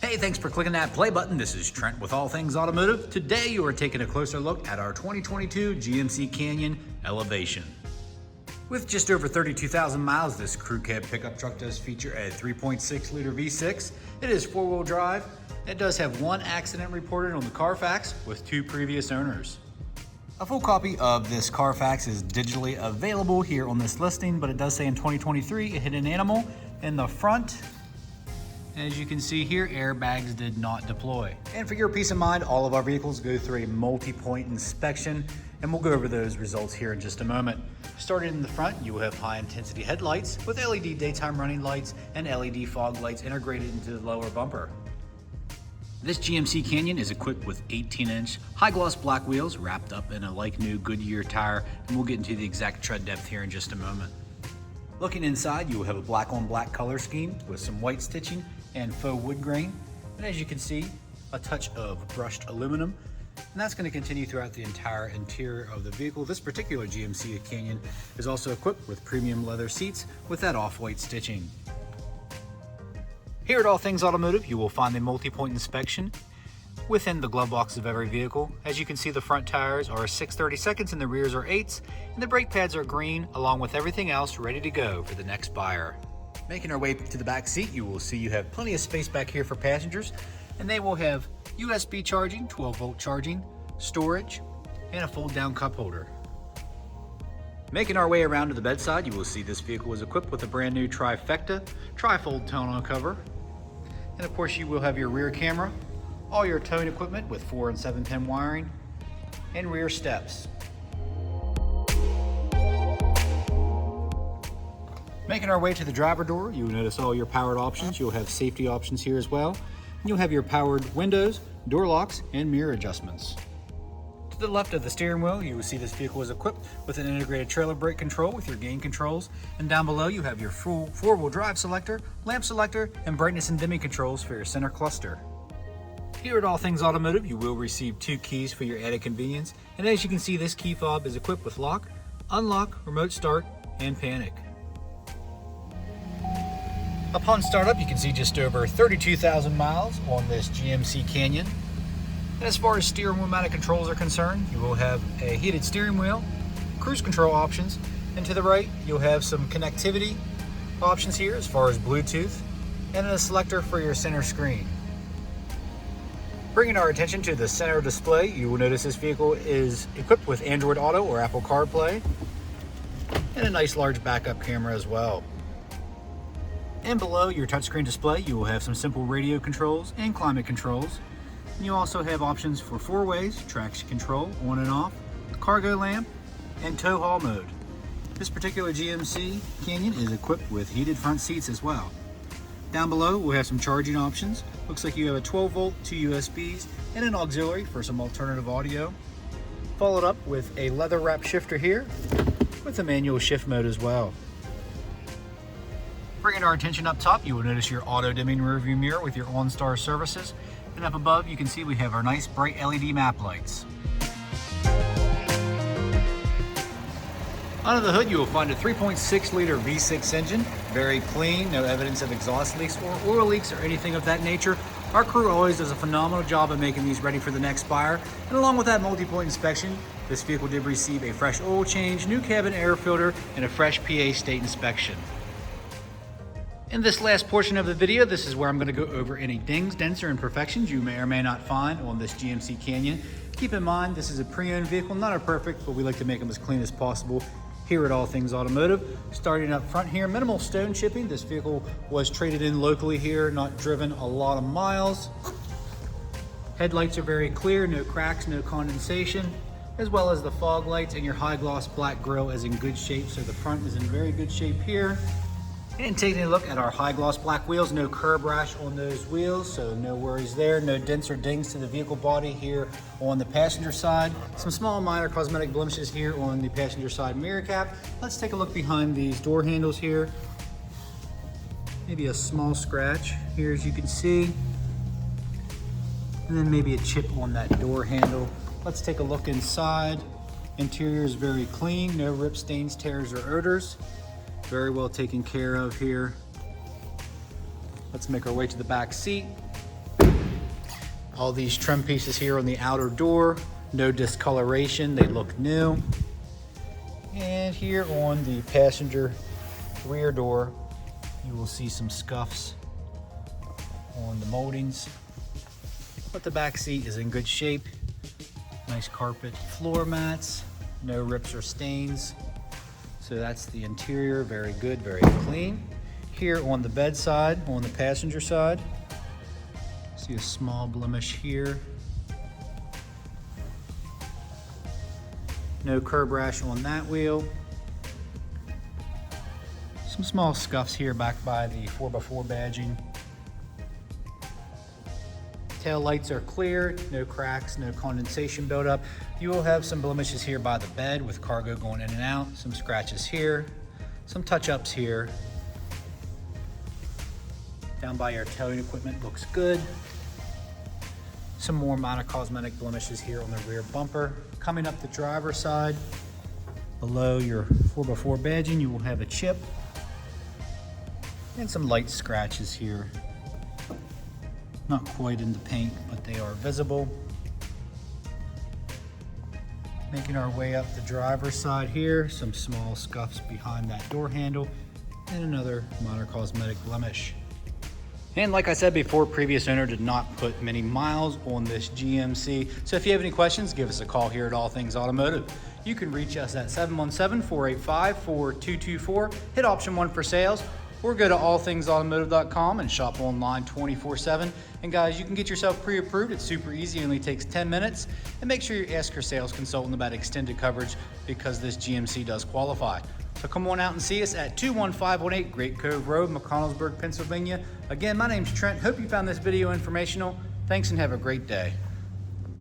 Hey, thanks for clicking that play button. This is Trent with All Things Automotive. Today you are taking a closer look at our 2022 GMC Canyon Elevation. With just over 32,000 miles, this crew cab pickup truck does feature a 3.6 liter V6. It is four-wheel drive. It does have one accident reported on the Carfax with 2 previous owners. A full copy of this Carfax is digitally available here on this listing, but it does say in 2023 it hit an animal in the front. As you can see here, airbags did not deploy. And for your peace of mind, all of our vehicles go through a multi-point inspection, and we'll go over those results here in just a moment. Starting in the front, you will have high-intensity headlights with LED daytime running lights and LED fog lights integrated into the lower bumper. This GMC Canyon is equipped with 18-inch high-gloss black wheels wrapped up in a like-new Goodyear tire, and we'll get into the exact tread depth here in just a moment. Looking inside, you will have a black-on-black color scheme with some white stitching and faux wood grain, and as you can see, a touch of brushed aluminum, and that's going to continue throughout the entire interior of the vehicle. This particular GMC Canyon is also equipped with premium leather seats with that off-white stitching. Here at All Things Automotive, you will find the multi-point inspection within the glove box of every vehicle. As you can see, the front tires are 6/32 and the rears are 8s, and the brake pads are green, along with everything else ready to go for the next buyer. Making our way to the back seat, you will see you have plenty of space back here for passengers, and they will have USB charging, 12-volt charging, storage, and a fold-down cup holder. Making our way around to the bedside, you will see this vehicle is equipped with a brand new trifecta tri-fold tonneau cover, and of course you will have your rear camera, all your towing equipment with 4 and 7-pin wiring, and rear steps. Making our way to the driver door, you'll notice all your powered options. You'll have safety options here as well. You'll have your powered windows, door locks, and mirror adjustments. To the left of the steering wheel, you will see this vehicle is equipped with an integrated trailer brake control with your gain controls. And down below, you have your full four-wheel drive selector, lamp selector, and brightness and dimming controls for your center cluster. Here at All Things Automotive, you will receive 2 keys for your added convenience. And as you can see, this key fob is equipped with lock, unlock, remote start, and panic. Upon startup, you can see just over 32,000 miles on this GMC Canyon. And as far as steering wheel mounted controls are concerned, you will have a heated steering wheel, cruise control options, and to the right, you'll have some connectivity options here as far as Bluetooth, and a selector for your center screen. Bringing our attention to the center display, you will notice this vehicle is equipped with Android Auto or Apple CarPlay, and a nice large backup camera as well. And below your touchscreen display, you will have some simple radio controls and climate controls. And you also have options for 4-ways, traction control, on and off, cargo lamp, and tow haul mode. This particular GMC Canyon is equipped with heated front seats as well. Down below, we'll have some charging options. Looks like you have a 12-volt, 2 USBs, and an auxiliary for some alternative audio. Followed up with a leather wrap shifter here with a manual shift mode as well. Bringing our attention up top, you will notice your auto-dimming rearview mirror with your OnStar services. And up above, you can see we have our nice bright LED map lights. Under the hood, you will find a 3.6 liter V6 engine. Very clean, no evidence of exhaust leaks or oil leaks or anything of that nature. Our crew always does a phenomenal job of making these ready for the next buyer. And along with that multi-point inspection, this vehicle did receive a fresh oil change, new cabin air filter, and a fresh PA state inspection. In this last portion of the video, this is where I'm going to go over any dings, dents, or imperfections you may or may not find on this GMC Canyon. Keep in mind, this is a pre-owned vehicle, not a perfect, but we like to make them as clean as possible here at All Things Automotive. Starting up front here, minimal stone chipping. This vehicle was traded in locally here, not driven a lot of miles. Headlights are very clear, no cracks, no condensation, as well as the fog lights, and your high gloss black grille is in good shape, so the front is in very good shape here. And taking a look at our high gloss black wheels, no curb rash on those wheels, so no worries there. No dents or dings to the vehicle body here on the passenger side. Some small minor cosmetic blemishes here on the passenger side mirror cap. Let's take a look behind these door handles here. Maybe a small scratch here, as you can see. And then maybe a chip on that door handle. Let's take a look inside. Interior is very clean, no rip stains, tears, or odors. Very well taken care of here. Let's make our way to the back seat. All these trim pieces here on the outer door, no discoloration, they look new. And here on the passenger rear door, you will see some scuffs on the moldings, but the back seat is in good shape. Nice carpet floor mats, no rips or stains. So that's the interior, very good, very clean. Here on the bed side, on the passenger side, see a small blemish here. No curb rash on that wheel. Some small scuffs here back by the 4x4 badging. Tail lights are clear, no cracks, no condensation buildup. You will have some blemishes here by the bed with cargo going in and out, some scratches here, some touch-ups here. Down by your towing equipment looks good. Some more minor cosmetic blemishes here on the rear bumper. Coming up the driver's side, below your 4x4 badging, you will have a chip and some light scratches here. Not quite in the paint, but they are visible. Making our way up the driver's side here, some small scuffs behind that door handle and another minor cosmetic blemish. And like I said before, previous owner did not put many miles on this GMC. So if you have any questions, give us a call here at All Things Automotive. You can reach us at 717-485-4224, hit option 1 for sales, or go to allthingsautomotive.com and shop online 24/7. And guys, you can get yourself pre-approved. It's super easy, it only takes 10 minutes. And make sure you ask your sales consultant about extended coverage because this GMC does qualify. So come on out and see us at 21518 Great Cove Road, McConnellsburg, Pennsylvania. Again, my name's Trent. Hope you found this video informational. Thanks and have a great day.